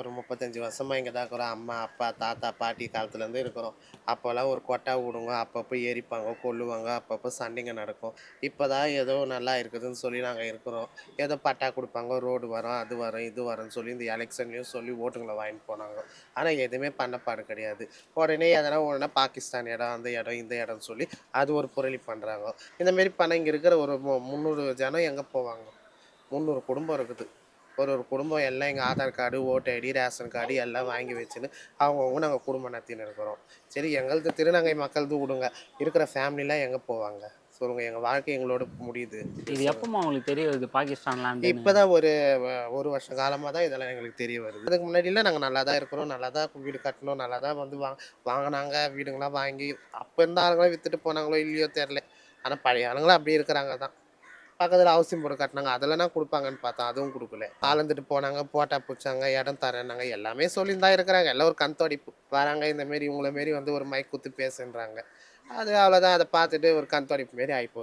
ஒரு 35 வருஷமா இங்க தான் இருக்கிறோம். அம்மா, அப்பா, தாத்தா, பாட்டி காலத்துலேருந்து இருக்கிறோம். அப்போலாம் ஒரு கொட்டா விடுங்க, அப்பப்போ எரிப்பாங்க, கொல்லுவாங்க, அப்பப்போ சண்டைங்க நடக்கும். இப்போ தான் ஏதோ நல்லா இருக்குதுன்னு சொல்லி நாங்க இருக்கிறோம். ஏதோ பட்டா குடுப்பாங்க, ரோடு வரும், அது வரும், இது வரும்ன்னு சொல்லி இந்த எலெக்ஷன்லயும் சொல்லி ஓட்டுங்கள வாங்கிட்டு போனாங்க. ஆனா எதுவுமே பண்ண பாடு கிடையாது. உடனே எதனா ஒண்ணுனா பாகிஸ்தான் இடம், அந்த இடம், இந்த இடம்னு சொல்லி அது ஒரு புரளி பண்றாங்க. இந்த மாரி பண்ணா இங்க இருக்கிற ஒரு 300 ஜனம் எங்க போவாங்க? 300 குடும்பம் இருக்குது. ஒரு குடும்பம் எல்லாம் எங்க Aadhaar card, voter ID, ration card எல்லாம் வாங்கி வச்சுன்னு அவங்கவங்க நாங்க குடும்பம் நடத்தின்னு இருக்கிறோம். சரி எங்களது திருநங்கை மக்கள்து விடுங்க. இருக்கிற ஃபேமிலிலாம் எங்க போவாங்க? சொல்லுங்க. எங்க வாழ்க்கை எங்களோட முடியுது. இது சொல்லுங்க. எப்பம்மா உங்களுக்கு தெரிய வருது பாகிஸ்தான் லேண்டுன்னு? இப்பதான் ஒரு 1 வருஷ காலமா தான் இதெல்லாம் எங்களுக்கு தெரிய வருது. அதுக்கு முன்னாடிலாம் நாங்க நல்லா தான் இருக்கிறோம். நல்லா தான் வீடு கட்டணும். நல்லா தான் வந்து வாங்குனாங்க. வீடுங்கலாம் வாங்கி அப்ப இருந்த ஆளுங்கலாம் வித்துட்டு போனாங்களோ இல்லையோ தெரியல. ஆனா பழைய ஆளுங்கலாம் அப்படியே இருக்கிறாங்க தான். பக்கத்துல ஹவுசிங் போர்டு கட்டுனாங்க. அதெல்லாம் குடுப்பாங்கன்னு பார்த்தா, அதுவும் குடுக்கல. அளந்துட்டு போனாங்க, போட்டா புடிச்சாங்க, இடம் தரேன்னாங்க. எல்லாமே சொல்லின்னு தான் இருக்கிறாங்க. எல்லாம் ஒரு கண் துடைப்பு. வராங்க இந்த மாரி உங்கள மாரி வந்து ஒரு மைக் குடுத்து பேசுன்றாங்க. அது அவ்வளோதான். அத பார்த்துட்டு ஒரு கண் துடைப்பு மாரி ஆயிப்போகுது.